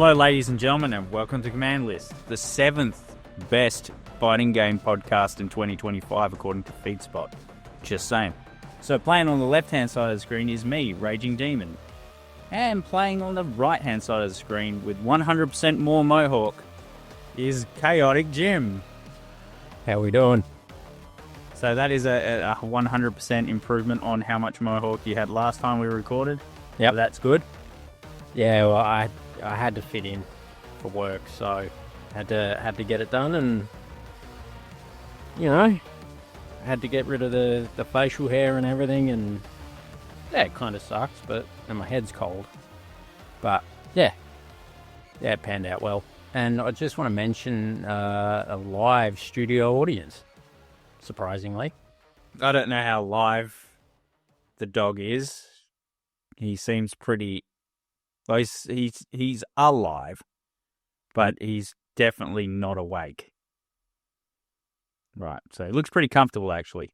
Hello, ladies and gentlemen, and welcome to Command List, the 7th best fighting game podcast in 2025, according to FeedSpot. Just saying. So playing on the left-hand side of the screen is me, Raging Demon. And playing on the right-hand side of the screen with 100% more Mohawk is Chaotic Jim. How we doing? So that is a 100% improvement on how much Mohawk you had last time we recorded. Yep. So that's good. Yeah, well, I had to fit in for work, so had to get it done, and I had to get rid of the facial hair and everything, and yeah, it kind of sucks, and my head's cold, but yeah, it panned out well. And I just want to mention a live studio audience, surprisingly. I don't know how live the dog is. He seems pretty... Well, he's alive, but he's definitely not awake. Right, so he looks pretty comfortable, actually.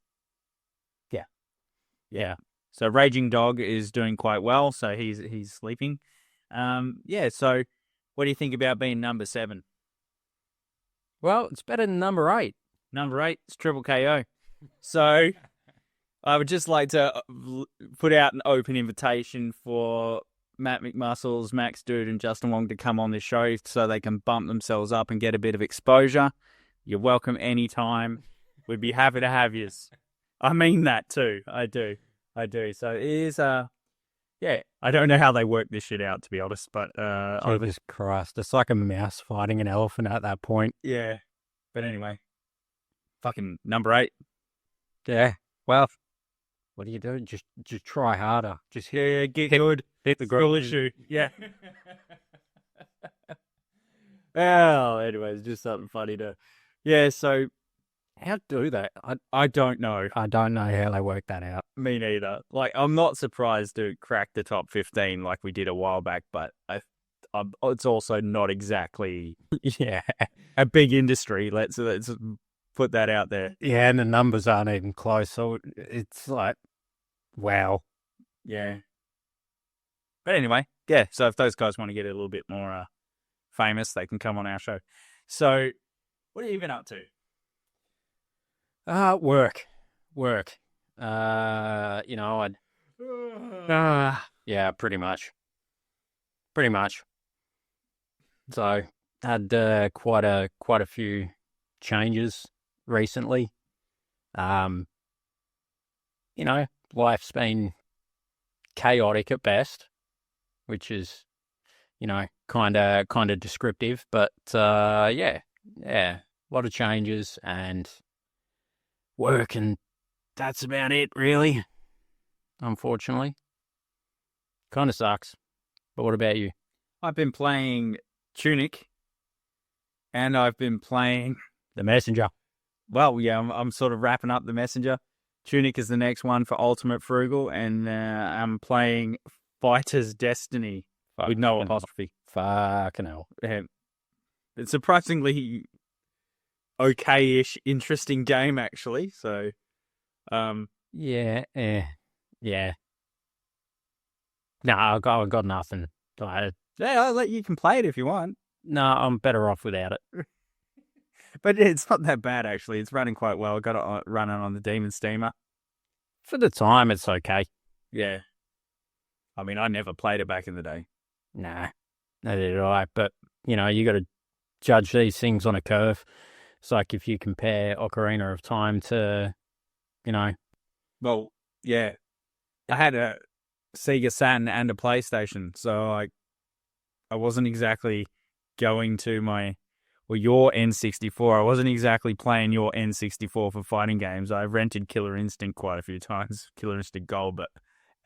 Yeah. So Raging Dog is doing quite well, so he's sleeping. So what do you think about being number 7? Well, it's better than number 8. Number 8 is Triple KO. So I would just like to put out an open invitation for Matt McMuscles, Max Dude, and Justin Wong to come on this show so they can bump themselves up and get a bit of exposure. You're welcome anytime. We'd be happy to have you. I mean that too. I do. So it is, I don't know how they work this shit out, to be honest, but... Jesus Christ, it's like a mouse fighting an elephant at that point. Yeah. But anyway, fucking number 8. Yeah, well, what do you do? Just try harder. Just get good. Hit the Real ground. issue. Yeah. Well, anyways, just something funny to... Yeah, so... How do they? I don't know. I don't know how they work that out. Me neither. Like, I'm not surprised to crack the top 15 like we did a while back, but it's also not exactly a big industry. Let's put that out there. Yeah, and the numbers aren't even close, so it's like, wow. Yeah. But anyway, yeah, so if those guys want to get a little bit more famous, they can come on our show. So, what have you been up to? Work. Yeah, pretty much. So, had quite a few changes recently. Life's been chaotic at best, which is, kind of descriptive, but a lot of changes and work, and that's about it, really. Unfortunately, kind of sucks. But what about you? I've been playing Tunic, and I've been playing The Messenger. Well, yeah, I'm sort of wrapping up The Messenger. Tunic is the next one for Ultimate Frugal, and I'm playing Fighter's Destiny with no apostrophe. Fucking hell. It's surprisingly okay-ish, interesting game, actually. So, yeah. No, I've got nothing. You can play it if you want. No, I'm better off without it. But it's not that bad, actually. It's running quite well. I got it running on the Demon Steamer. For the time, it's okay. Yeah. I mean, I never played it back in the day. Nah, neither did I. But, you got to judge these things on a curve. It's like if you compare Ocarina of Time to, Well, yeah. I had a Sega Saturn and a PlayStation, so I wasn't exactly going to your N64. I wasn't exactly playing your N64 for fighting games. I rented Killer Instinct quite a few times, Killer Instinct Gold,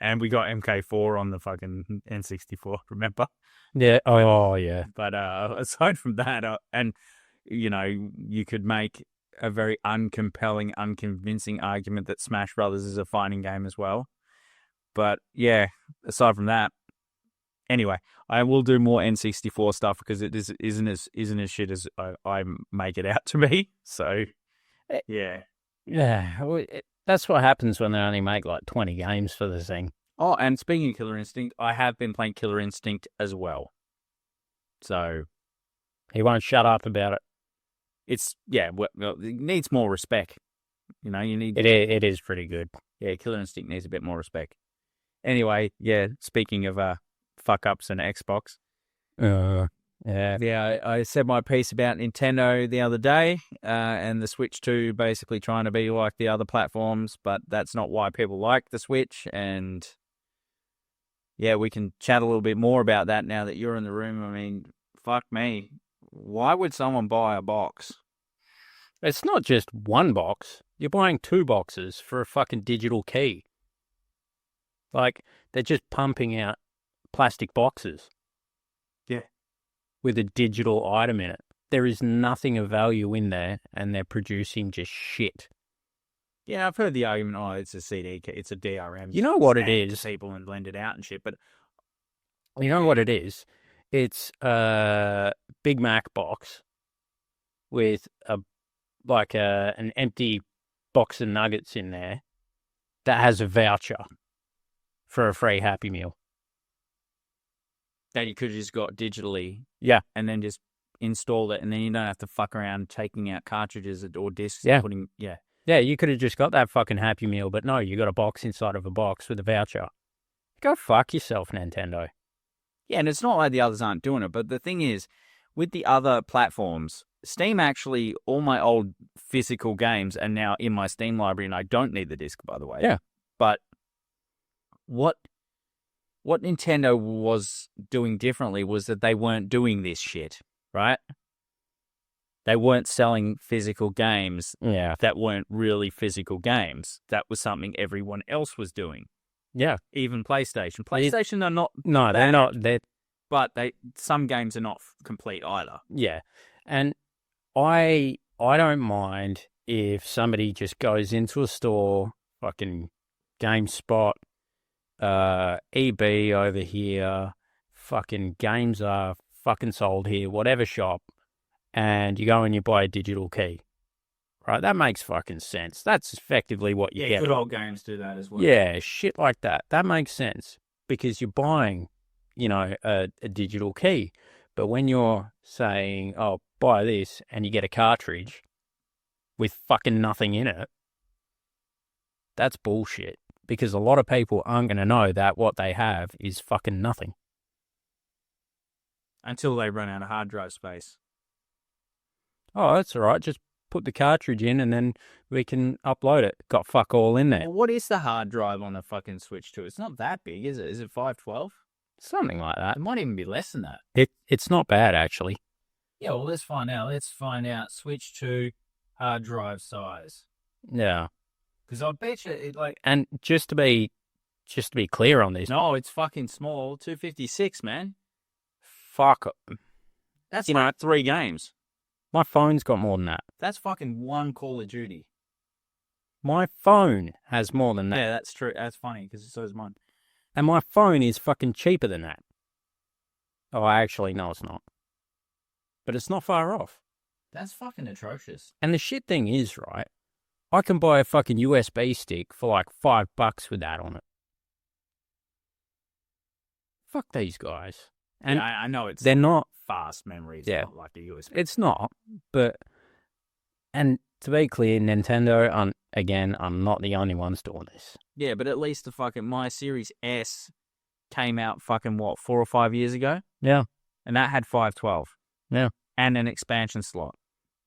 and we got MK4 on the fucking N64, remember? Yeah, oh yeah. But aside from that, you could make a very uncompelling, unconvincing argument that Smash Brothers is a fighting game as well. But yeah, aside from that, anyway, I will do more N64 stuff because it isn't as shit as I make it out to be. So, yeah. Yeah, that's what happens when they only make like 20 games for the thing. Oh, and speaking of Killer Instinct, I have been playing Killer Instinct as well. So He won't shut up about it. it's, well, it needs more respect. You know, you need... It is pretty good. Yeah, Killer Instinct needs a bit more respect. Anyway, yeah, speaking of fuck-ups and Xbox. Yeah. Yeah, I said my piece about Nintendo the other day, and the Switch 2 basically trying to be like the other platforms, but that's not why people like the Switch, and yeah, we can chat a little bit more about that now that you're in the room. I mean, fuck me. Why would someone buy a box? It's not just one box. You're buying 2 boxes for a fucking digital key. Like, they're just pumping out plastic boxes. Yeah. With a digital item in it. There is nothing of value in there, and they're producing just shit. Yeah, I've heard the argument, oh, it's a CD key, it's a DRM. You know what it stamp to is? people and blend it out and shit, but You know what it is? It's a Big Mac box with an empty box of nuggets in there that has a voucher for a free Happy Meal. that you could have just got digitally. Yeah. And then just installed it, and then you don't have to fuck around taking out cartridges or discs Yeah. and putting... Yeah, you could have just got that fucking Happy Meal, but no, you got a box inside of a box with a voucher. Go fuck yourself, Nintendo. Yeah, and it's not like the others aren't doing it, but the thing is, with the other platforms, Steam actually, all my old physical games are now in my Steam library, and I don't need the disc, by the way. Yeah. But what Nintendo was doing differently was that they weren't doing this shit, right? They weren't selling physical games that weren't really physical games. That was something everyone else was doing. Yeah. Even PlayStation. PlayStation are not... No, they're not. But some games are not complete either. Yeah. And I don't mind if somebody just goes into a store, fucking GameSpot, EB over here, fucking games are fucking sold here, whatever shop, and you go and you buy a digital key. Right? That makes fucking sense. That's effectively what you get. Good old games do that as well. Yeah, shit like that. That makes sense because you're buying, a digital key. But when you're saying, oh, buy this, and you get a cartridge with fucking nothing in it, that's bullshit. Because a lot of people aren't going to know that what they have is fucking nothing. Until they run out of hard drive space. Oh, that's all right. Just put the cartridge in and then we can upload it. Got fuck all in there. Well, what is the hard drive on the fucking Switch 2? It's not that big, is it? Is it 512? Something like that. It might even be less than that. It's not bad, actually. Yeah, well, let's find out. Let's find out Switch 2 hard drive size. Yeah. Because I bet you it like... And just to be clear on this. No, it's fucking small. 256, man. Fuck. That's 3 games. My phone's got more than that. That's fucking 1 Call of Duty. My phone has more than that. Yeah, that's true. That's funny because so is mine. And my phone is fucking cheaper than that. Oh, actually, no, it's not. But it's not far off. That's fucking atrocious. And the shit thing is, right, I can buy a fucking USB stick for like $5 with that on it. Fuck these guys. And yeah, I know they're not fast memories. Yeah. Not like a USB. It's not, but... And to be clear, Nintendo, I'm not the only ones doing this. Yeah, but at least my Series S came out fucking 4 or 5 years ago? Yeah. And that had 512. Yeah. And an expansion slot.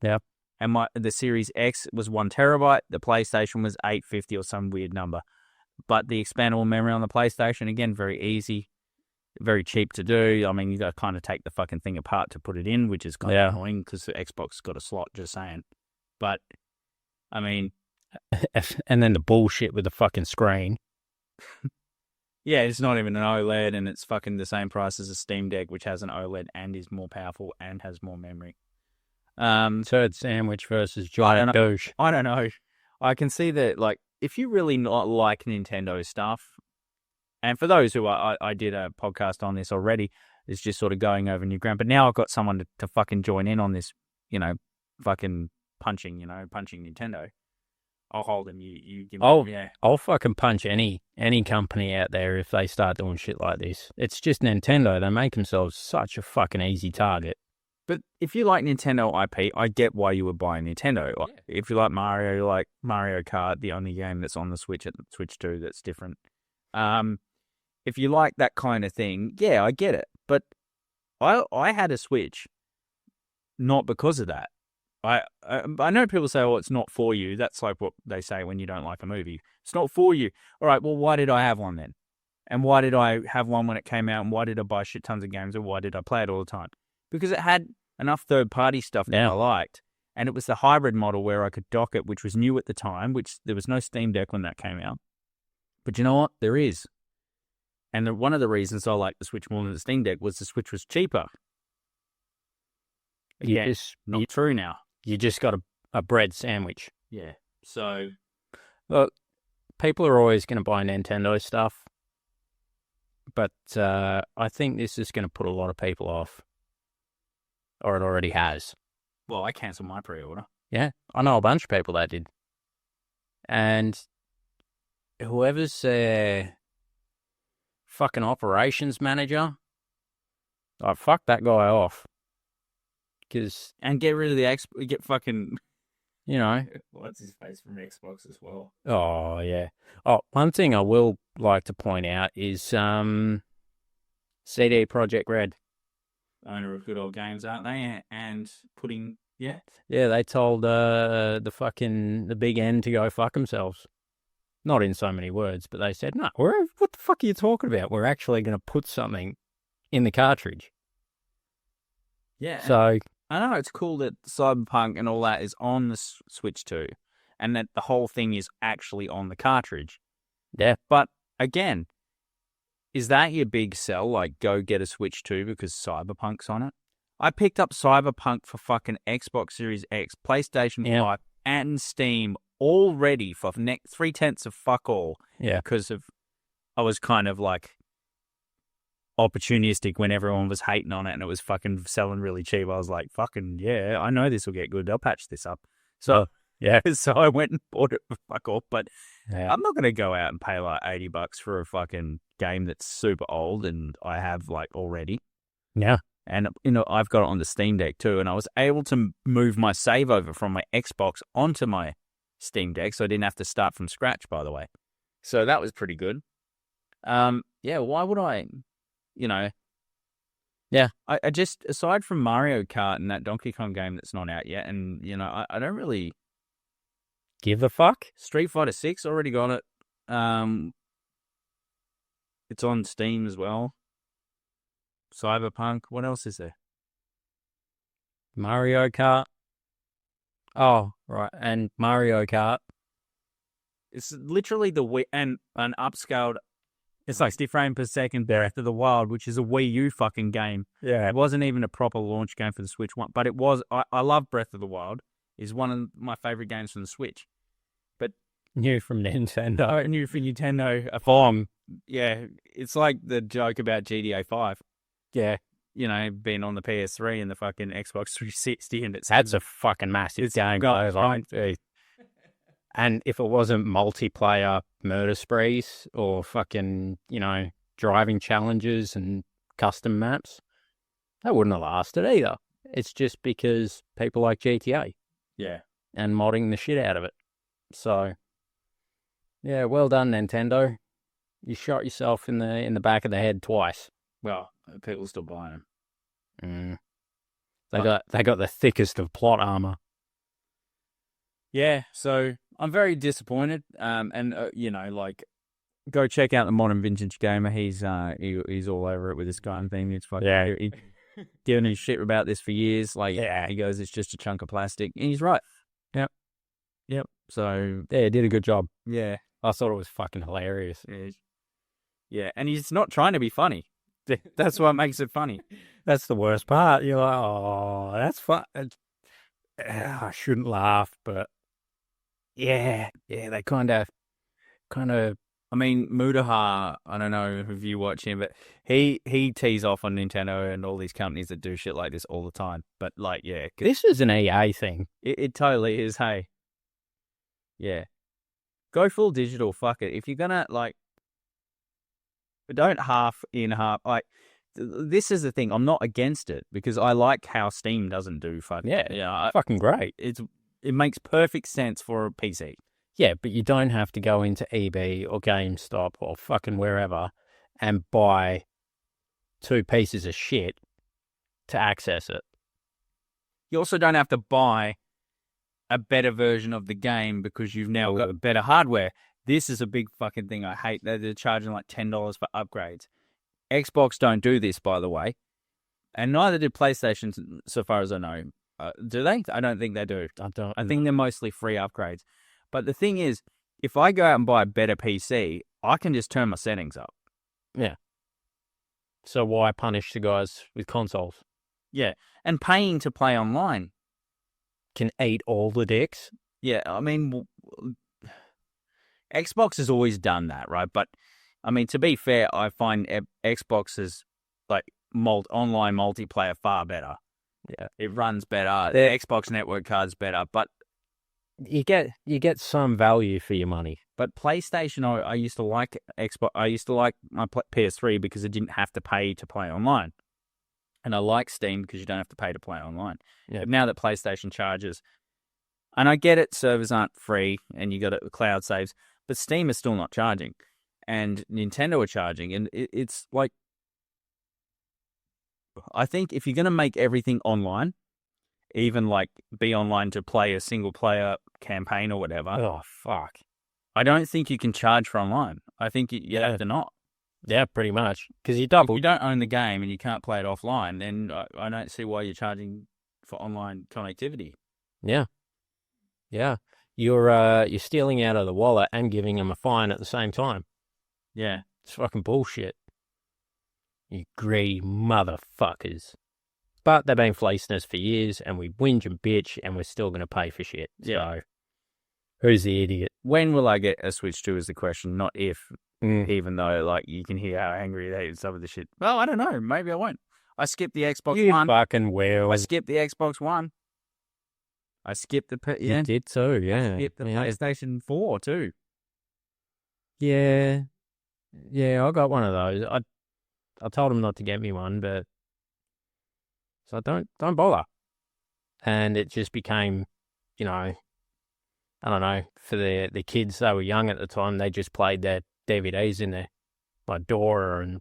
Yeah. And the Series X was 1 terabyte. The PlayStation was 850 or some weird number. But the expandable memory on the PlayStation, again, very easy. Very cheap to do. I mean, you got to kind of take the fucking thing apart to put it in, which is kind of annoying because the Xbox got a slot, just saying. But, I mean... And then the bullshit with the fucking screen. Yeah, it's not even an OLED, and it's fucking the same price as a Steam Deck, which has an OLED and is more powerful and has more memory. Turd sandwich versus giant douche. I don't know. I can see that, like, if you really not like Nintendo stuff, and for those who I did a podcast on this already, it's just sort of going over new ground. But now I've got someone to fucking join in on this, fucking punching Nintendo. I'll hold him. You give Oh, me, yeah. I'll fucking punch any company out there if they start doing shit like this. It's just Nintendo. They make themselves such a fucking easy target. But if you like Nintendo IP, I get why you would buy a Nintendo. Like, if you like Mario, you like Mario Kart, the only game that's on the Switch at the Switch 2 that's different. If you like that kind of thing, yeah, I get it. But I had a Switch not because of that. I know people say, "Oh, it's not for you." That's like what they say when you don't like a movie. It's not for you. All right, well, why did I have one then? And why did I have one when it came out? And why did I buy shit tons of games? And why did I play it all the time? Because it had enough third-party stuff that I liked. And it was the hybrid model where I could dock it, which was new at the time, which there was no Steam Deck when that came out. But you know what? There is. And one of the reasons I liked the Switch more than the Steam Deck was the Switch was cheaper. Again, not true now. You just got a bread sandwich. Yeah. So, look, people are always going to buy Nintendo stuff. But I think this is going to put a lot of people off. Or it already has. Well, I cancelled my pre-order. Yeah, I know a bunch of people that did. And whoever's their fucking operations manager, I fuck that guy off. And get rid of the get fucking, you know. What's his face from Xbox as well? Oh, yeah. Oh, one thing I will like to point out is CD Projekt Red. Owner of Good Old Games, aren't they? And putting, yeah. Yeah, they told the big N to go fuck themselves. Not in so many words, but they said, no, what the fuck are you talking about? We're actually going to put something in the cartridge. Yeah. So I know it's cool that Cyberpunk and all that is on the Switch 2, and that the whole thing is actually on the cartridge. Yeah. But again, is that your big sell? Like, go get a Switch 2 because Cyberpunk's on it? I picked up Cyberpunk for fucking Xbox Series X, PlayStation 5, and Steam already for 3/10 of fuck all. Yeah. Because I was kind of like opportunistic when everyone was hating on it and it was fucking selling really cheap. I was like, fucking, yeah, I know this will get good. They'll patch this up. So, yeah. So I went and bought it for fuck off. But I'm not going to go out and pay like $80 for a fucking game that's super old and I have like already. Yeah. And, you know, I've got it on the Steam Deck too. And I was able to move my save over from my Xbox onto my Steam Deck. So I didn't have to start from scratch, by the way. So that was pretty good. Yeah, why would I, you know? Yeah, I just, aside from Mario Kart and that Donkey Kong game that's not out yet, and, you know, I don't really give a fuck. Street Fighter 6, already got it. It's on Steam as well. Cyberpunk, what else is there? Mario Kart. Oh, right, and Mario Kart. It's literally the Wii, and an upscaled, it's like 60 frames per second Breath of the Wild, which is a Wii U fucking game. Yeah. It wasn't even a proper launch game for the Switch one, but it was, I love Breath of the Wild. It's one of my favorite games from the Switch. But new from Nintendo. New from Nintendo. A bomb. Yeah, it's like the joke about GTA 5. Yeah. You know, being on the PS3 and the fucking Xbox 360, and that's a fucking massive game. And if it wasn't multiplayer murder sprees or fucking, you know, driving challenges and custom maps, that wouldn't have lasted either. It's just because people like GTA. Yeah. And modding the shit out of it. So, yeah, well done, Nintendo. You shot yourself in the back of the head twice. Well, people still buying them. They got the thickest of plot armor. Yeah, so I'm very disappointed. And you know, like, go check out the Modern Vintage Gamer. He's all over it with this kind of thing. It's fucking he's giving his shit about this for years. Like, he goes, it's just a chunk of plastic, and he's right. Yep. So yeah, did a good job. Yeah, I thought it was fucking hilarious. Yeah, and he's not trying to be funny. That's what makes it funny. That's the worst part. You're like, oh, that's fun. I shouldn't laugh, but yeah, they kind of. I mean, Mudahar, I don't know if you watch him, but he tees off on Nintendo and all these companies that do shit like this all the time. But like, yeah, this is an EA thing. It totally is. Hey, yeah, Go full digital. Fuck it. If you're gonna like, don't half in half. Like, this is the thing. I'm not against it because I like how Steam doesn't do fucking. Yeah, fucking great. It makes perfect sense for a PC. Yeah, but you don't have to go into EB or GameStop or fucking wherever and buy 2 pieces of shit to access it. You also don't have to buy a better version of the game because you've now got better hardware. This is a big fucking thing. I hate that they're charging like $10 for upgrades. Xbox don't do this, by the way, and neither did PlayStation, so far as I know. Do they? I don't think they do. I think they're mostly free upgrades. But the thing is, if I go out and buy a better PC, I can just turn my settings up. Yeah. So why punish the guys with consoles? Yeah, and paying to play online can eat all the dicks. Yeah, I mean, Xbox has always done that, right? But I mean, to be fair, I find Xbox's like online multiplayer far better. Yeah, it runs better. The Xbox network card's better, but you get some value for your money. But PlayStation, I used to like Xbox. I used to like my PS3 because it didn't have to pay to play online, and I like Steam because you don't have to pay to play online. Yeah. But now that PlayStation charges, and I get it, servers aren't free, and you got it cloud saves, but Steam is still not charging, and Nintendo are charging, and it's like, I think if you're gonna make everything online, even like be online to play a single player campaign or whatever. Oh, fuck. I don't think you can charge for online. I think you have to not. Yeah, pretty much. Because you double. If you don't own the game and you can't play it offline, then I don't see why you're charging for online connectivity. Yeah. Yeah. You're stealing out of the wallet and giving them a fine at the same time. Yeah. It's fucking bullshit. You greedy motherfuckers. But they've been fleecing us for years, and we whinge and bitch, and we're still going to pay for shit. Yeah. So, who's the idiot? When will I get a Switch 2 is the question, not if, even though, like, you can hear how angry they are and some of the shit. Well, I don't know. Maybe I won't. I skipped the Xbox One. You fucking will. I skipped the Xbox One. I skipped the... You did too, yeah. I skipped the PlayStation 4 too. Yeah. Yeah, I got one of those. I told him not to get me one, but... So don't bother. And it just became, you know, I don't know, for the kids, they were young at the time, they just played their DVDs in there, like Dora and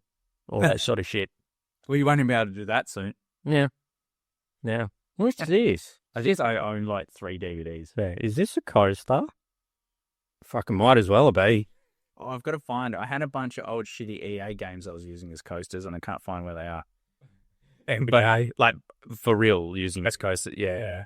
all that sort of shit. Well, you won't be able to do that soon. Yeah. Yeah. What's this? I own like 3 DVDs. Yeah. Is this a coaster? Fucking might as well be. Oh, I've got to find it. I had a bunch of old shitty EA games I was using as coasters, and I can't find where they are. NBA, like for real, using as coasters. Yeah.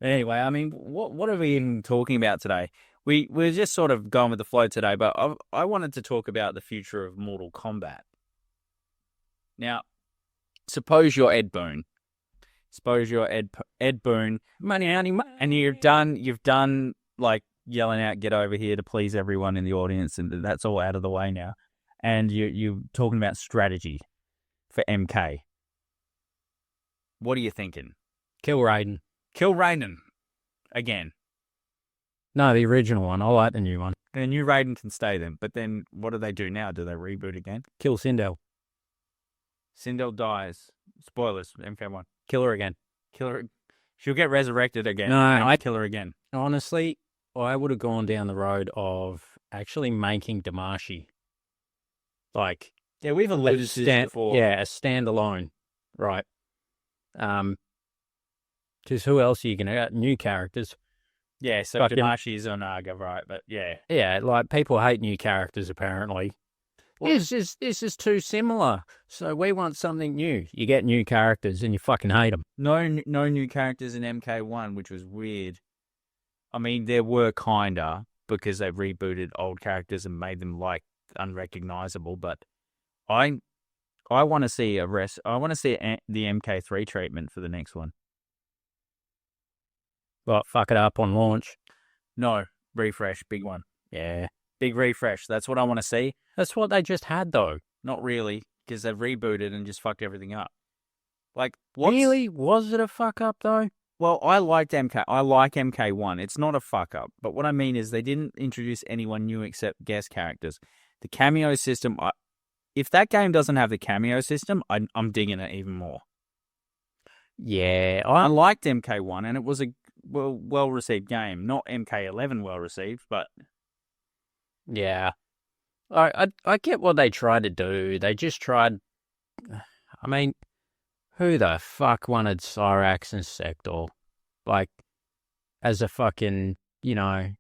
Anyway, I mean, what are we even talking about today? We're just sort of going with the flow today, but I wanted to talk about the future of Mortal Kombat. Now, suppose you're Ed Boon. Suppose you're Ed Boon, money, and you've done like yelling out, "Get over here" to please everyone in the audience, and that's all out of the way now. And you're talking about strategy for MK. What are you thinking? Kill Raiden. Kill Raiden again. No, the original one. I like the new one. The new Raiden can stay then, but then what do they do now? Do they reboot again? Kill Sindel. Sindel dies. Spoilers, MK1. Kill her again. Kill her. She'll get resurrected again. No, I kill her again. Honestly, I would have gone down the road of actually making Damashi. Like, yeah, we've alluded to this before. Yeah, a standalone, right? Because who else are you going to get? New characters. Yeah, so Damashi's on Arga, right? But yeah. Yeah, like people hate new characters apparently. This is too similar. So we want something new. You get new characters and you fucking hate them. No new characters in MK1, which was weird. I mean, there were kinda because they rebooted old characters and made them like unrecognizable. But I want to see I want to see the MK3 treatment for the next one. What, fuck it up on launch? No, refresh, big one. Yeah. Big refresh. That's what I want to see. That's what they just had, though. Not really, because they've rebooted and just fucked everything up. Like, really? Was it a fuck up, though? Well, I liked MK. I like MK1. It's not a fuck up. But what I mean is they didn't introduce anyone new except guest characters. The cameo system, if that game doesn't have the cameo system, I'm digging it even more. Yeah, I liked MK1 and it was a well received game. Not MK11 well received, but yeah. I get what they tried to do. They just tried. I mean, who the fuck wanted Cyrax and Sector, like, as a fucking, the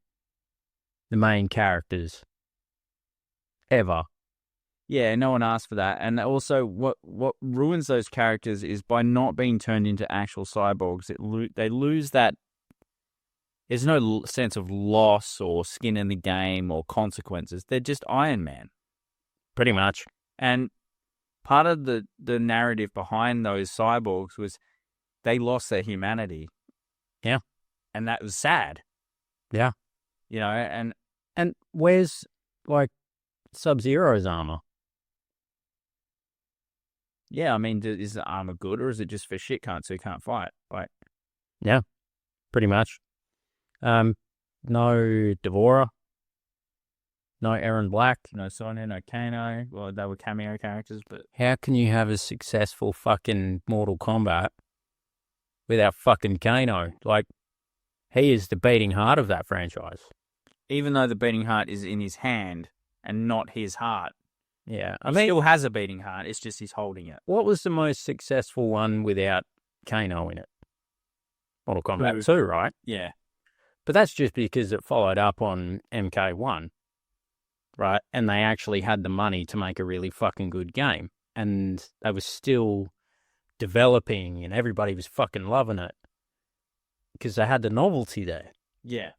main characters ever? yeah, no one asked for that. And also, what ruins those characters is by not being turned into actual cyborgs. They lose that. There's no sense of loss or skin in the game or consequences. They're just Iron Man. Pretty much. And part of the narrative behind those cyborgs was they lost their humanity. Yeah. And that was sad. Yeah. And where's, like, Sub-Zero's armor? Yeah, I mean, is the armor good or is it just for shit so he can't fight? Like, yeah, pretty much. No Devora, no Aaron Black, no Sonya, no Kano. Well, they were cameo characters, but how can you have a successful fucking Mortal Kombat without fucking Kano? Like, he is the beating heart of that franchise. Even though the beating heart is in his hand and not his heart. Yeah, He still has a beating heart. It's just he's holding it. What was the most successful one without Kano in it? Mortal Kombat 2, right? Yeah. But that's just because it followed up on MK1, right? And they actually had the money to make a really fucking good game. And they were still developing and everybody was fucking loving it because they had the novelty there. Yeah.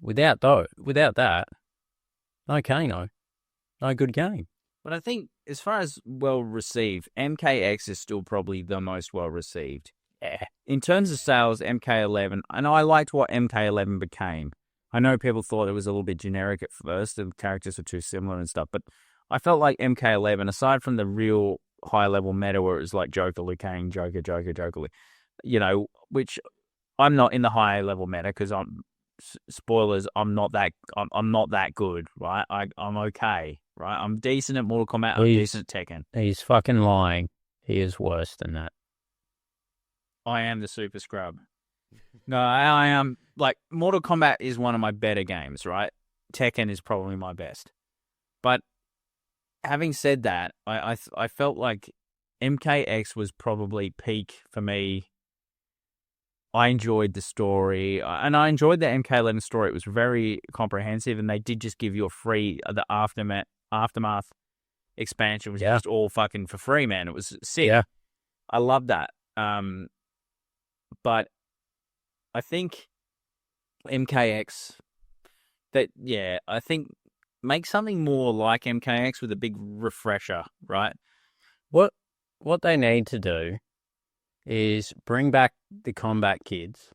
Without that, no Kano, no good game. But I think as far as well received, MKX is still probably the most well received. Yeah. In terms of sales, MK11, and I liked what MK11 became. I know people thought it was a little bit generic at first, the characters were too similar and stuff, but I felt like MK11, aside from the real high-level meta where it was like Joker, Liu Kang, Joker, which I'm not in the high-level meta because spoilers, I'm not that good, right? I'm okay, right? I'm decent at Mortal Kombat, I'm decent at Tekken. He's fucking lying. He is worse than that. I am the super scrub. No, I am, like, Mortal Kombat is one of my better games, right? Tekken is probably my best. But having said that, I felt like MKX was probably peak for me. I enjoyed the story, and I enjoyed the MK11 story. It was very comprehensive, and they did just give you a free, the Aftermath expansion was just all fucking for free, man. It was sick. Yeah. I love that. But I think MKX, I think make something more like MKX with a big refresher, right? What they need to do is bring back the combat kids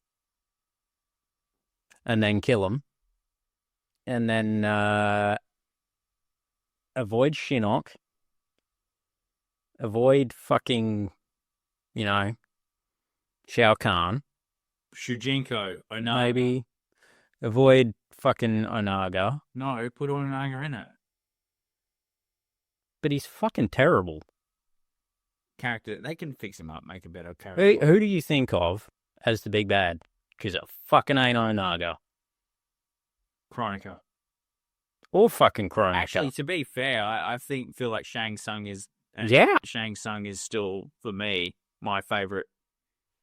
and then kill them and then avoid Shinnok, avoid fucking, Shao Kahn. Shujinko, Onaga. Maybe avoid fucking Onaga. No, put Onaga in it. But he's fucking terrible. Character, they can fix him up, make a better character. Who do you think of as the big bad? Because it fucking ain't Onaga. Chronica. Or fucking Chronica. Actually, to be fair, I feel like Shang Tsung is... Shang Tsung is still, for me, my favourite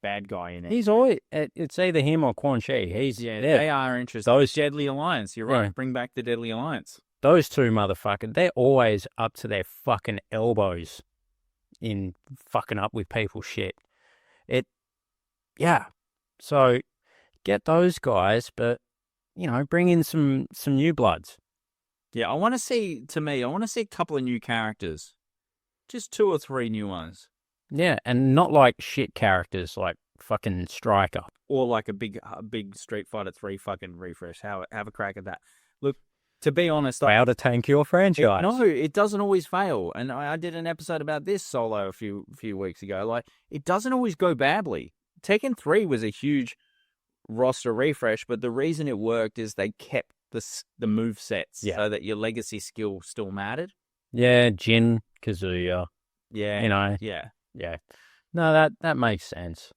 bad guy in it. He's always... It's either him or Quan Chi. They are interesting. Those Deadly Alliance, you're right. Bring back the Deadly Alliance. Those two motherfuckers, they're always up to their fucking elbows in fucking up with people's shit. So get those guys, but, bring in some new bloods. Yeah, I want to see a couple of new characters. Just 2 or 3 new ones. Yeah, and not like shit characters like fucking Striker. Or like a big Street Fighter 3 fucking refresh. Have a crack at that. Look, to be honest... Fail to tank your franchise. It doesn't always fail. And I did an episode about this solo a few weeks ago. Like, it doesn't always go badly. Tekken 3 was a huge roster refresh, but the reason it worked is they kept the move sets so that your legacy skill still mattered. Yeah, Jin, Kazuya. Yeah. You know. Yeah. Yeah. No, that makes sense.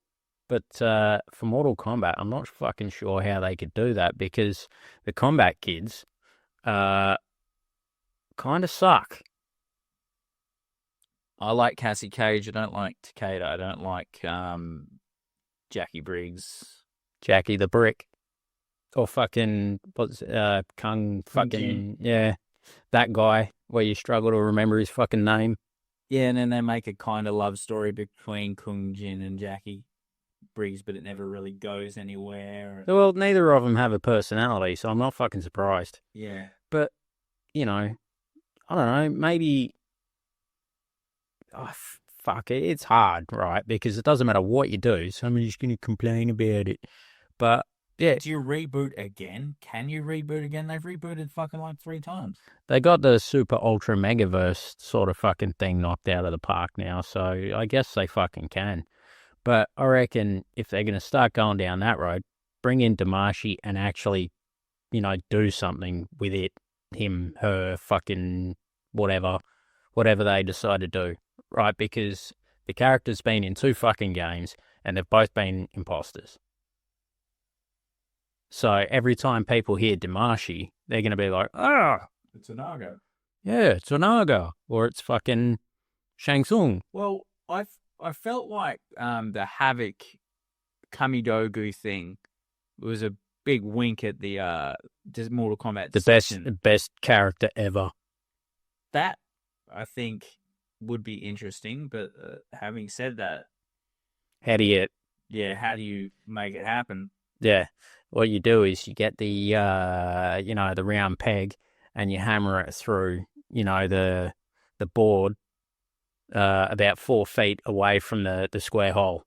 But for Mortal Kombat, I'm not fucking sure how they could do that because the combat kids kind of suck. I like Cassie Cage. I don't like Takeda. I don't like Jackie Briggs. Jackie the Brick. Or fucking, what's Kung fucking, yeah, that guy where you struggle to remember his fucking name. Yeah, and then they make a kind of love story between Kung Jin and Jackie Briggs, but it never really goes anywhere. Well, neither of them have a personality, so I'm not fucking surprised. Yeah. But, you know, I don't know, maybe, fuck it, it's hard, right? Because it doesn't matter what you do, somebody's going to complain about it. But, yeah. Do you reboot again? Can you reboot again? They've rebooted fucking like 3 times. They got the Super Ultra Megaverse sort of fucking thing knocked out of the park now, so I guess they fucking can. But I reckon if they're going to start going down that road, bring in Damashi and actually, you know, do something with it. Him, her, fucking whatever they decide to do, right? Because the character's been in 2 fucking games and they've both been imposters. So every time people hear Damashi, they're going to be like, it's Onaga. Yeah, it's Onaga. Or it's fucking Shang Tsung. Well, I felt like the Havoc Kamidogu thing was a big wink at the Mortal Kombat. The best character ever. That, I think, would be interesting. But having said that, how do you make it happen? Yeah. What you do is you get the the round peg and you hammer it through, the board about 4 feet away from the square hole.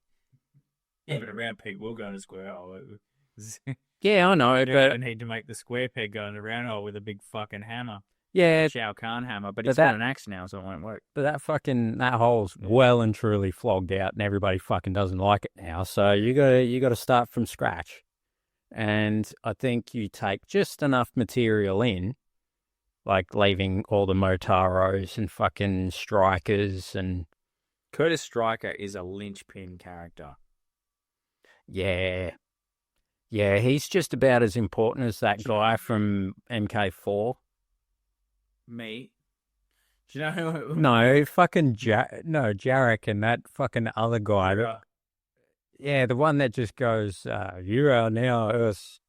Yeah, but a round peg will go in a square hole. Yeah, I know, but I need to make the square peg go in a round hole with a big fucking hammer. Yeah, Shao Kahn hammer, but it's got an axe now, so it won't work. But that hole's well and truly flogged out, and everybody fucking doesn't like it now. So you gotta start from scratch. And I think you take just enough material in, like leaving all the Motaros and fucking Strikers and... Curtis Stryker is a linchpin character. Yeah. Yeah, he's just about as important as that guy from MK4. Me? Do you know who... No, fucking Jarek and that fucking other guy. Yeah, the one that just goes, you are now Earth's,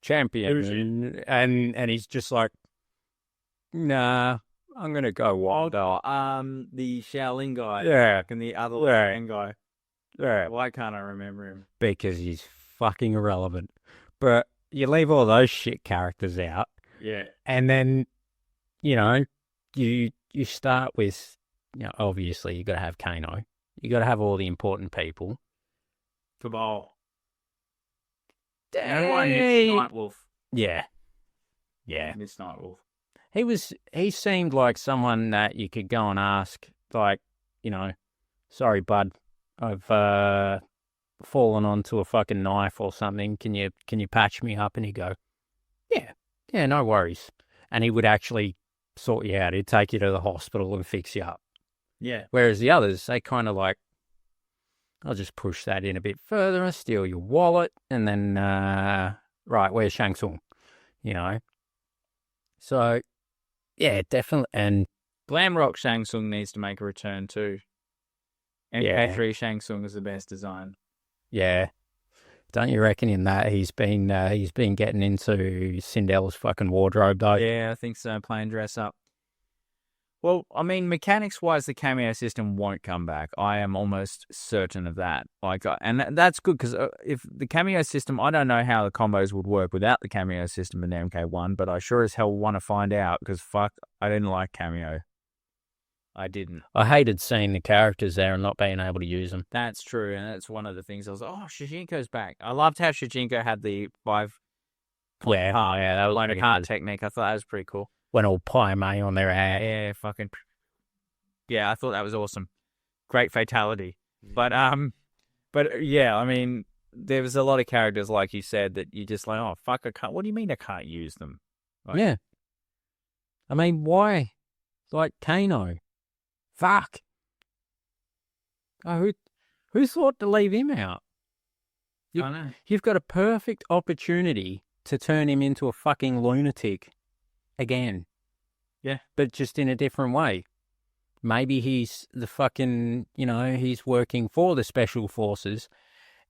champion. And he's just like, nah, I'm going to go wild. The Shaolin guy. Yeah. And the other Shaolin guy. Yeah. Why can't I remember him? Because he's fucking irrelevant. But you leave all those shit characters out. Yeah. And then, you start with, obviously you got to have Kano. You got to have all the important people. Cabal. Hey. Nightwolf. Yeah. Yeah. Miss Nightwolf. He seemed like someone that you could go and ask, like, sorry, bud, I've fallen onto a fucking knife or something. Can you patch me up? And he'd go, yeah, no worries. And he would actually sort you out. He'd take you to the hospital and fix you up. Yeah. Whereas the others, they kind of like, I'll just push that in a bit further and steal your wallet. And then, right, where's Shang Tsung? So, yeah, definitely. And Glamrock Shang Tsung needs to make a return too. MK3 Shang Tsung is the best design. Yeah. Don't you reckon in that he's been getting into Sindel's fucking wardrobe though? Yeah, I think so. Playing dress up. Well, I mean, mechanics-wise, the cameo system won't come back. I am almost certain of that. And that's good because if the cameo system, I don't know how the combos would work without the cameo system in MK1, but I sure as hell want to find out because fuck, I didn't like cameo. I didn't. I hated seeing the characters there and not being able to use them. That's true, and that's one of the things I was like, oh, Shijinko's back. I loved how Shijinko had the 5 that was like heart technique. I thought that was pretty cool. Went all pie may on their ass. Yeah, fucking. Yeah, I thought that was awesome. Great fatality. But But yeah, I mean, there was a lot of characters, like you said, that you just like, oh fuck, I can't. What do you mean I can't use them? Like, Yeah. I mean, why? Like Kano. Fuck. Oh, who thought to leave him out? You, I know. you've got a perfect opportunity to turn him into a fucking lunatic again. Yeah. But just in a different way. Maybe he's the fucking, he's working for the special forces,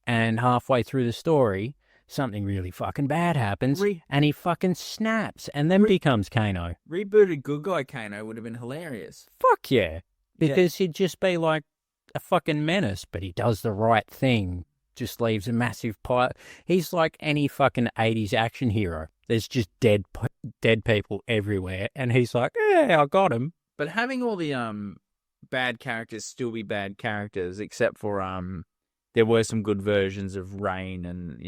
and halfway through the story, something really fucking bad happens, and he fucking snaps, and then becomes Kano. Rebooted Good Guy Kano would have been hilarious. Fuck yeah. Because he'd just be like a fucking menace, but he does the right thing. Just leaves a massive pile. He's like any fucking 80s action hero. There's just dead people everywhere, and he's like, yeah, I got him. But having all the bad characters still be bad characters, except for there were some good versions of Rain and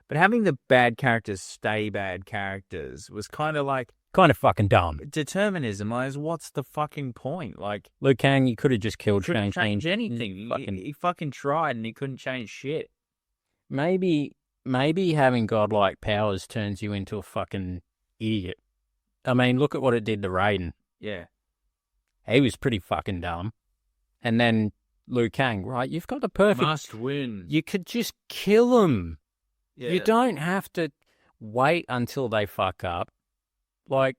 but having the bad characters stay bad characters was kind of fucking dumb. Determinism. Like, what's the fucking point? Like, Liu Kang, you could have just killed Shang Tsung. Change anything. He fucking tried and he couldn't change shit. Maybe having godlike powers turns you into a fucking idiot. I mean, look at what it did to Raiden. Yeah. He was pretty fucking dumb. And then Liu Kang, right? You've got the perfect... Must win. You could just kill him. Yeah. You don't have to wait until they fuck up. Like,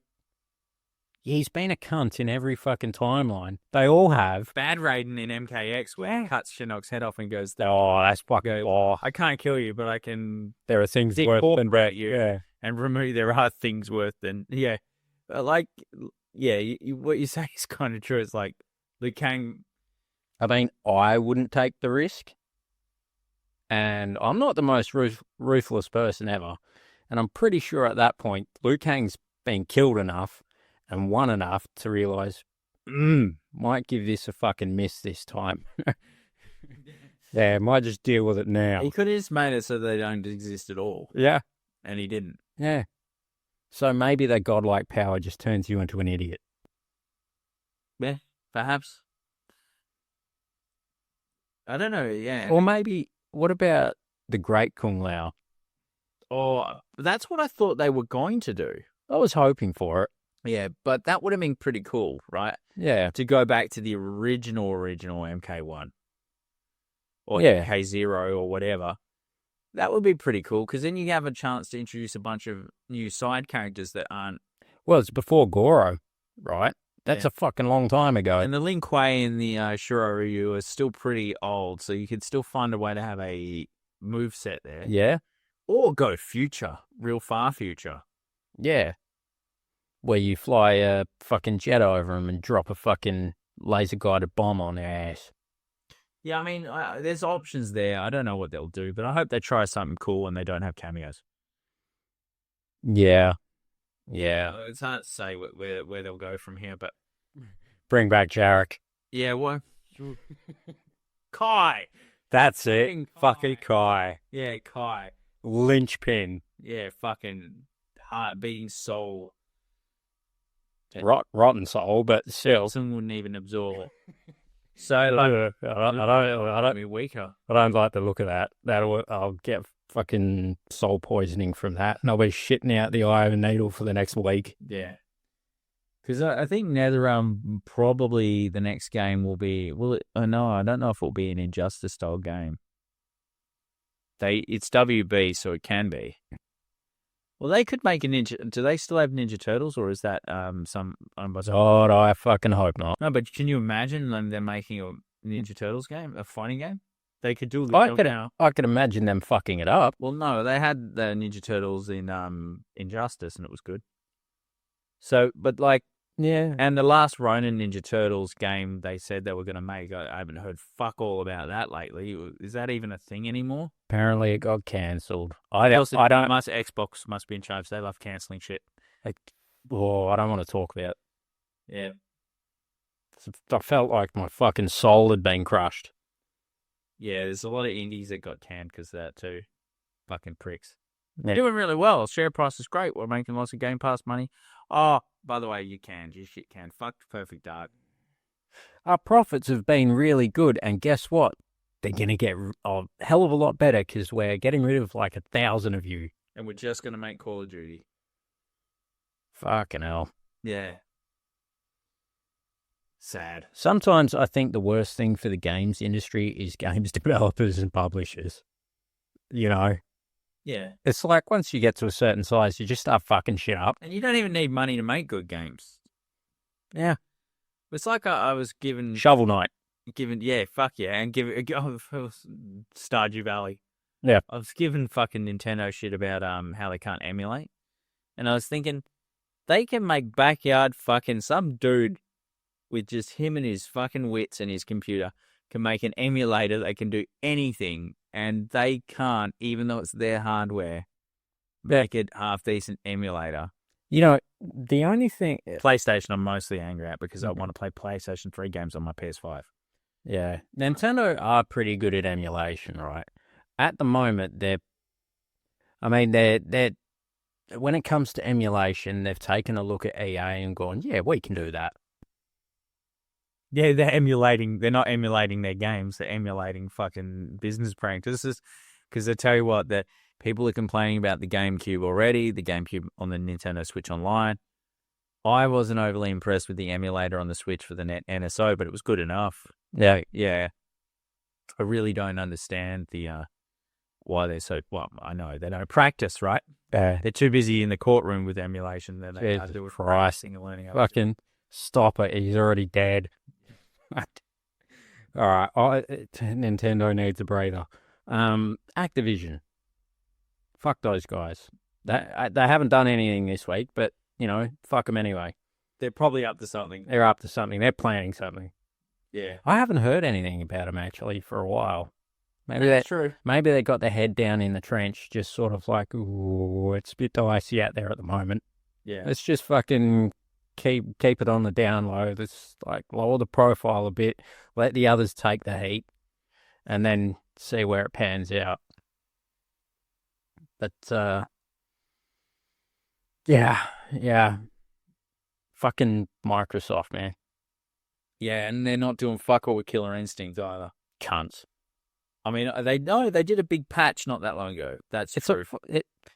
he's been a cunt in every fucking timeline. They all have. Bad Raiden in MKX where he cuts Shinnok's head off and goes, oh, that's fucking... I can't kill you, but I can... There are things worth than about you. Yeah. And remove, there are things worth than... Yeah. Like... Yeah, what you say is kind of true. It's like Liu Kang. I mean, I wouldn't take the risk. And I'm not the most ruthless person ever. And I'm pretty sure at that point, Liu Kang's been killed enough and won enough to realise, might give this a fucking miss this time. Yeah, might just deal with it now. He could have just made it so they don't exist at all. Yeah. And he didn't. Yeah. So maybe that godlike power just turns you into an idiot. Yeah, perhaps. I don't know, yeah. Or maybe, what about the Great Kung Lao? Or that's what I thought they were going to do. I was hoping for it. Yeah, but that would have been pretty cool, right? Yeah. To go back to the original MK1. Or Yeah. MK0 or whatever. That would be pretty cool, because then you have a chance to introduce a bunch of new side characters that aren't... Well, it's before Goro, right? That's a fucking long time ago. And the Lin Kuei and the Shuro Ryu are still pretty old, so you could still find a way to have a move set there. Yeah. Or go future, real far future. Yeah. Where you fly a fucking jet over them and drop a fucking laser-guided bomb on their ass. Yeah, I mean, there's options there. I don't know what they'll do, but I hope they try something cool and they don't have cameos. Yeah. Yeah. It's hard to say where they'll go from here, but... Bring back Jarek. Yeah, what? Kai! That's it. Fucking Kai. Yeah, Kai. Linchpin. Yeah, fucking heart-beating soul. Rotten soul, but still. Someone wouldn't even absorb it. So, like, I don't be weaker. I don't like the look of that. I'll get fucking soul poisoning from that, and I'll be shitting out the eye of a needle for the next week. Yeah. Because I think NetherRealm probably the next game will be... no, I don't know if it'll be an Injustice style game. It's WB, so it can be. Well, they could make a Ninja... Do they still have Ninja Turtles, or is that some... God, I fucking hope not. No, but can you imagine them making a Ninja Turtles game, a fighting game? They could do I could imagine them fucking it up. Well, no, they had the Ninja Turtles in Injustice, and it was good. So, but like... Yeah. And the last Ronin Ninja Turtles game they said they were going to make, I haven't heard fuck all about that lately. Is that even a thing anymore? Apparently it got cancelled. Xbox must be in charge. They love cancelling shit. I don't want to talk about it. Yeah. I felt like my fucking soul had been crushed. Yeah, there's a lot of indies that got canned because of that too. Fucking pricks. Yeah. Doing really well. Share price is great. We're making lots of Game Pass money. Oh, by the way, you canned. Your shit canned. Fuck Perfect Dark. Our profits have been really good, and guess what? they're going to get a hell of a lot better because we're getting rid of like 1,000 of you. And we're just going to make Call of Duty. Fucking hell. Yeah. Sad. Sometimes I think the worst thing for the games industry is games developers and publishers. You know? Yeah. It's like once you get to a certain size, you just start fucking shit up. And you don't even need money to make good games. Yeah. It's like I was given... Shovel Knight. Yeah, fuck yeah. And Stardew Valley. Yeah. I was given fucking Nintendo shit about how they can't emulate. And I was thinking, they can make backyard fucking... Some dude with just him and his fucking wits and his computer can make an emulator that can do anything. And they can't, even though it's their hardware, make it half-decent emulator. You know, the only thing... PlayStation I'm mostly angry at because I want to play PlayStation 3 games on my PS5. Yeah. Nintendo are pretty good at emulation, right? At the moment, they're when it comes to emulation, they've taken a look at EA and gone, yeah, we can do that. Yeah, they're not emulating their games, they're emulating fucking business practices. Because I tell you what, that people are complaining about the GameCube already, the GameCube on the Nintendo Switch Online. I wasn't overly impressed with the emulator on the Switch for the NSO, but it was good enough. Yeah. I really don't understand why they're so... Well, I know, they don't practice, right? They're too busy in the courtrum with emulation that they have to do with pricing and learning. Fucking stop it, he's already dead. All right, Nintendo needs a breather. Activision. Fuck those guys. They haven't done anything this week, but, you know, fuck them anyway. They're probably up to something. They're up to something. They're planning something. Yeah. I haven't heard anything about them, actually, for a while. That's true. Maybe they got their head down in the trench, just sort of like, ooh, it's a bit dicey out there at the moment. Yeah. Let's just fucking keep it on the down low. Let's like lower the profile a bit, let the others take the heat, and then see where it pans out. But yeah, fucking Microsoft, man. Yeah, and they're not doing fuck all with Killer Instinct either. Cunts. I mean, they did a big patch not that long ago. That's true.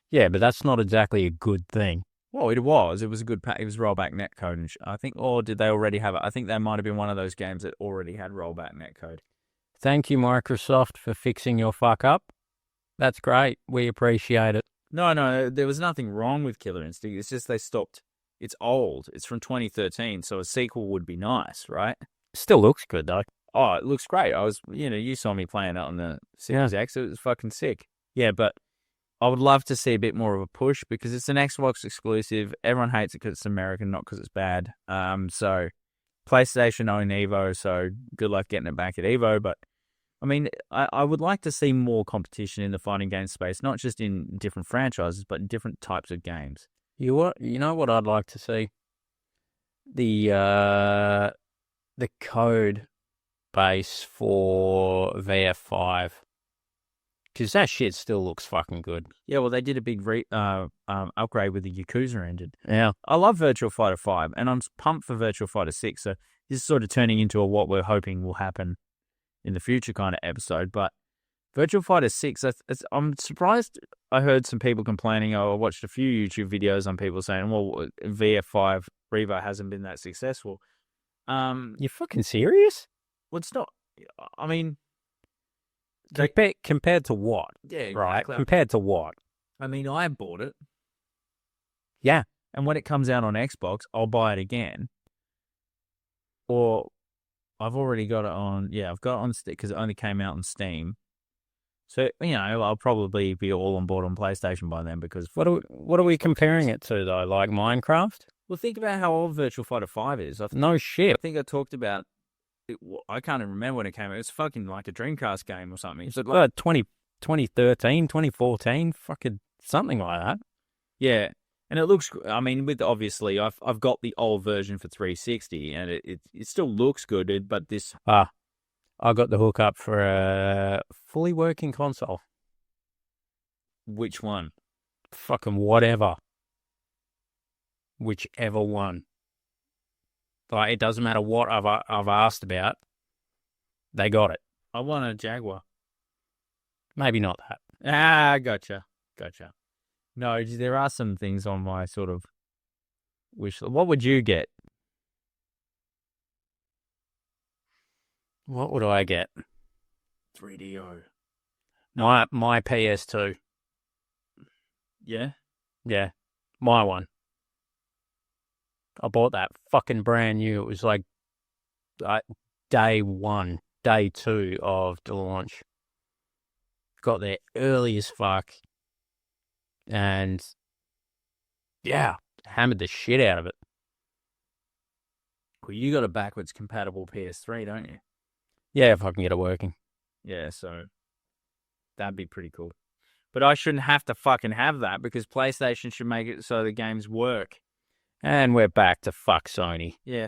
Yeah, but that's not exactly a good thing. Well, it was. It was a good patch. It was rollback netcode, and I think. Or did they already have it? I think they might have been one of those games that already had rollback netcode. Thank you, Microsoft, for fixing your fuck up. That's great. We appreciate it. No, there was nothing wrong with Killer Instinct. It's just they stopped. It's old. It's from 2013, so a sequel would be nice, right? Still looks good, though. Oh, it looks great. You saw me playing it on the Series X. It was fucking sick. Yeah, but I would love to see a bit more of a push because it's an Xbox exclusive. Everyone hates it because it's American, not because it's bad. So PlayStation own Evo, so good luck getting it back at Evo. But I mean, I would like to see more competition in the fighting game space, not just in different franchises, but in different types of games. You know what I'd like to see? The code base for VF5. Because that shit still looks fucking good. Yeah, well, they did a big upgrade with the Yakuza engine. Yeah. I love Virtua Fighter 5, and I'm pumped for Virtua Fighter 6, so this is sort of turning into what we're hoping will happen in the future kind of episode, but Virtua Fighter 6, I'm surprised I heard some people complaining. I watched a few YouTube videos on people saying, well, VF5 Revo hasn't been that successful. You fucking serious? Well, it's not. I mean, compared to what? Yeah, exactly. Right. Compared to what? I mean, I bought it. Yeah. And when it comes out on Xbox, I'll buy it again. Or I've already got it on. Yeah, I've got it on Steam because it only came out on Steam. So, I'll probably be all on board on PlayStation by then because... What are we comparing it to, though? Like Minecraft? Well, think about how old Virtua Fighter 5 is. No shit. I think I talked about... I can't even remember when it came out. It was fucking like a Dreamcast game or something. Is it like 2013, 2014? Fucking something like that. Yeah. And it looks... I mean, with obviously, I've got the old version for 360 and it still looks good, but this... I got the hookup for a fully working console. Which one? Fucking whatever. Whichever one. Like, it doesn't matter what I've asked about. They got it. I want a Jaguar. Maybe not that. Ah, gotcha. No, there are some things on my sort of wish list. What would you get? What would I get? 3DO. My PS2. Yeah? Yeah, my one. I bought that fucking brand new. It was like day one, day two of the launch. Got there early as fuck. And yeah, hammered the shit out of it. Well, you got a backwards compatible PS3, don't you? Yeah, if I can get it working. Yeah, so that'd be pretty cool. But I shouldn't have to fucking have that because PlayStation should make it so the games work. And we're back to fuck Sony. Yeah.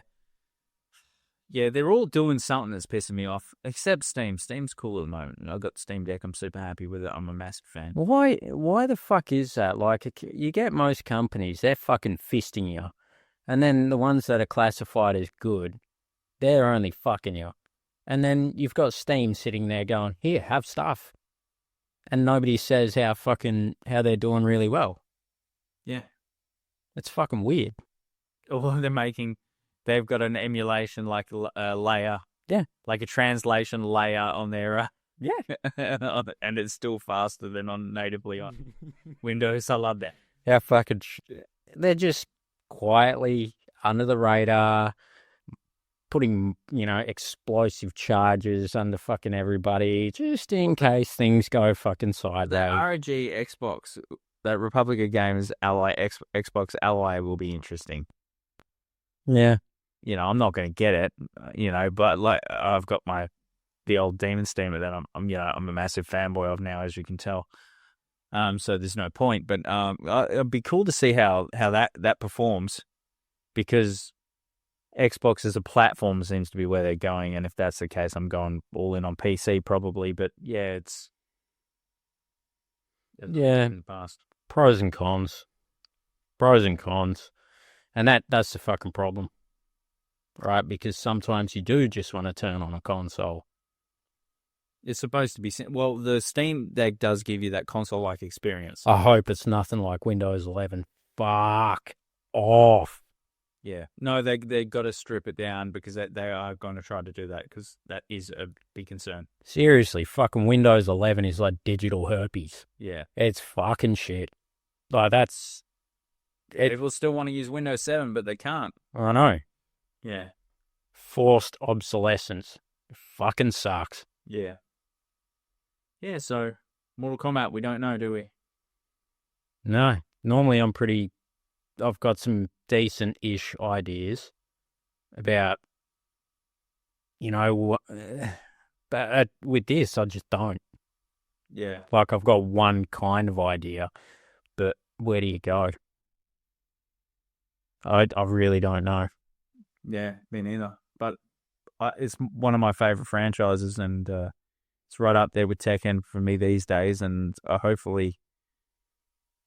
Yeah, they're all doing something that's pissing me off, except Steam. Steam's cool at the moment. I've got Steam Deck. I'm super happy with it. I'm a massive fan. Why the fuck is that? Like, you get most companies, they're fucking fisting you. And then the ones that are classified as good, they're only fucking you. And then you've got Steam sitting there going, here, have stuff. And nobody says how they're doing really well. Yeah. It's fucking weird. Or they've got an emulation like a layer. Yeah. Like a translation layer on their Yeah. and it's still faster than natively on Windows. I love that. How fucking they're just quietly under the radar, putting, explosive charges under fucking everybody, just in case things go fucking The sideways. ROG Xbox, that Republic of Games Ally Xbox Ally will be interesting. Yeah. I'm not going to get it, but like I've got the old Demon Steamer that I'm a massive fanboy of now, as you can tell. So there's no point, but it'd be cool to see how that performs, because Xbox as a platform seems to be where they're going, and if that's the case, I'm going all in on PC probably. But yeah, it's in the past. Pros and cons, and that's the fucking problem, right? Because sometimes you do just want to turn on a console. It's supposed to be well. The Steam Deck does give you that console-like experience. I hope it's nothing like Windows 11. Fuck off. Yeah, no, they got to strip it down, because they are going to try to do that, because that is a big concern. Seriously, fucking Windows 11 is like digital herpes. Yeah, it's fucking shit. Like people still want to use Windows 7, but they can't. I know. Yeah, forced obsolescence. It fucking sucks. Yeah. Yeah. So Mortal Kombat, we don't know, do we? No. Normally, I've got some decent-ish ideas about, but with this, I just don't. Yeah. Like, I've got one kind of idea, but where do you go? I really don't know. Yeah, me neither. But it's one of my favorite franchises, and it's right up there with Tekken for me these days, and hopefully...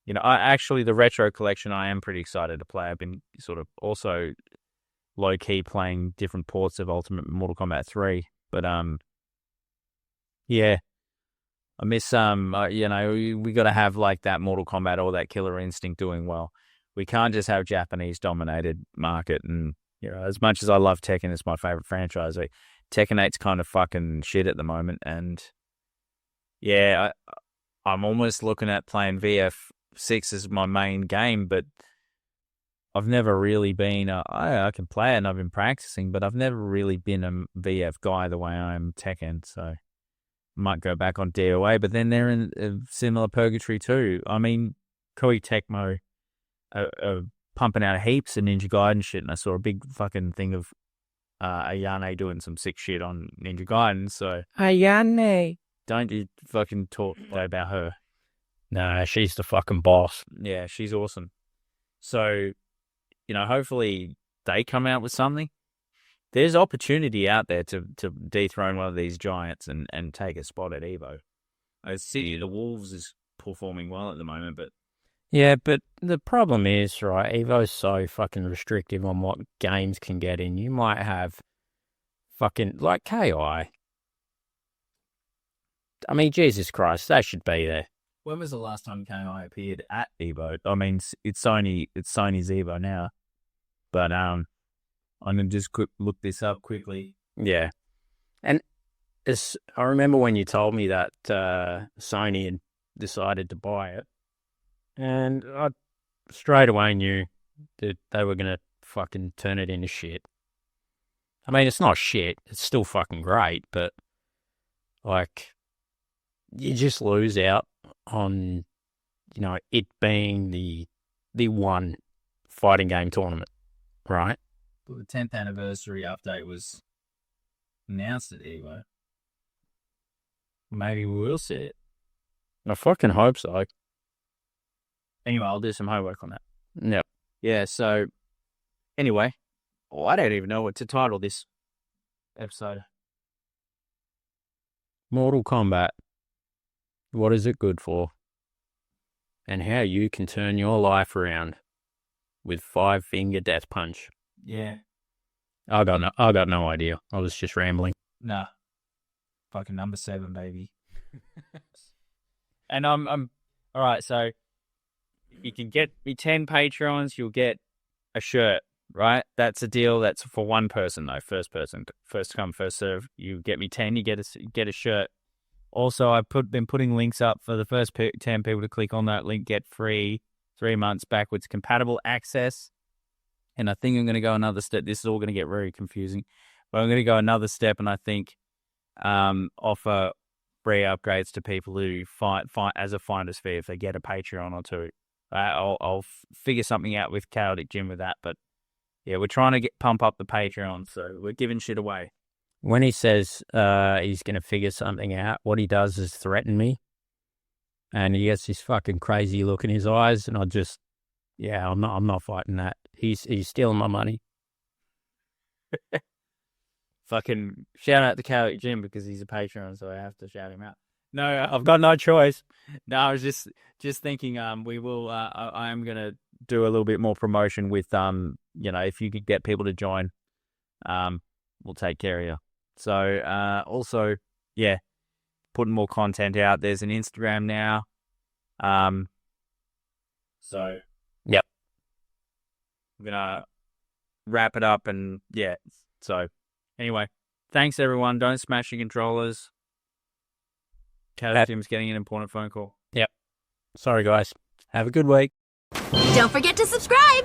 the retro collection, I am pretty excited to play. I've been sort of also low-key playing different ports of Ultimate Mortal Kombat 3. But, yeah. I miss, we got to have, like, that Mortal Kombat or that Killer Instinct doing well. We can't just have Japanese-dominated market. And, as much as I love Tekken, it's my favorite franchise. Tekken 8's kind of fucking shit at the moment. And, yeah, I'm almost looking at playing VF6 is my main game, but I've never really been I can play it and I've been practicing, but I've never really been a VF guy the way I am Tekken, so I might go back on DOA, but then they're in a similar purgatory too. I mean, Koei Tecmo are pumping out heaps of Ninja Gaiden shit, and I saw a big fucking thing of Ayane doing some sick shit on Ninja Gaiden, so... Ayane! Don't you fucking talk about her. Nah, she's the fucking boss. Yeah, she's awesome. So, hopefully they come out with something. There's opportunity out there to dethrone one of these giants and take a spot at EVO. I see the Wolves is performing well at the moment, but... Yeah, but the problem is, right, EVO's so fucking restrictive on what games can get in. You might have fucking, like KI. I mean, Jesus Christ, they should be there. When was the last time KI appeared at Evo? I mean, it's Sony's Evo now, but I'm gonna just look this up quickly. Yeah, and I remember when you told me that Sony had decided to buy it, and I straight away knew that they were gonna fucking turn it into shit. I mean, it's not shit; it's still fucking great, but like, you just lose out on, it being the one fighting game tournament, right? Well, the 10th anniversary update was announced at Evo. Maybe we'll see it. I fucking hope so. Anyway, I'll do some homework on that. Yep. Yeah, so anyway, I don't even know what to title this episode. Mortal Kombat. What is it good for? And how you can turn your life around with 5-finger death punch. Yeah. I got no idea. I was just rambling. Nah. Fucking number 7, baby. And I'm all right, so you can get me 10 Patreons, you'll get a shirt, right? That's a deal. That's for one person though. First come, first serve. You get me 10, you get a shirt. Also, I've been putting links up for the first 10 people to click on that link, get free 3 months backwards compatible access. And I think I'm going to go another step. This is all going to get very confusing, but I'm going to go another step, and I think offer free upgrades to people who find as a finder's fee if they get a Patreon or two. I'll figure something out with Chaotic Gym with that, but yeah, we're trying to pump up the Patreon, so we're giving shit away. When he says he's going to figure something out, what he does is threaten me. And he gets this fucking crazy look in his eyes, and I'm not fighting that. He's stealing my money. Fucking shout out to Chaotic Gym because he's a Patreon, so I have to shout him out. No, I've got no choice. No, I was just thinking we will I am going to do a little bit more promotion with if you could get people to join, we'll take care of you. So also, yeah, putting more content out. There's an Instagram now. So yep. I'm gonna wrap it up, and yeah. So anyway, thanks everyone. Don't smash your controllers. Jim's getting an important phone call. Yep. Sorry guys. Have a good week. Don't forget to subscribe.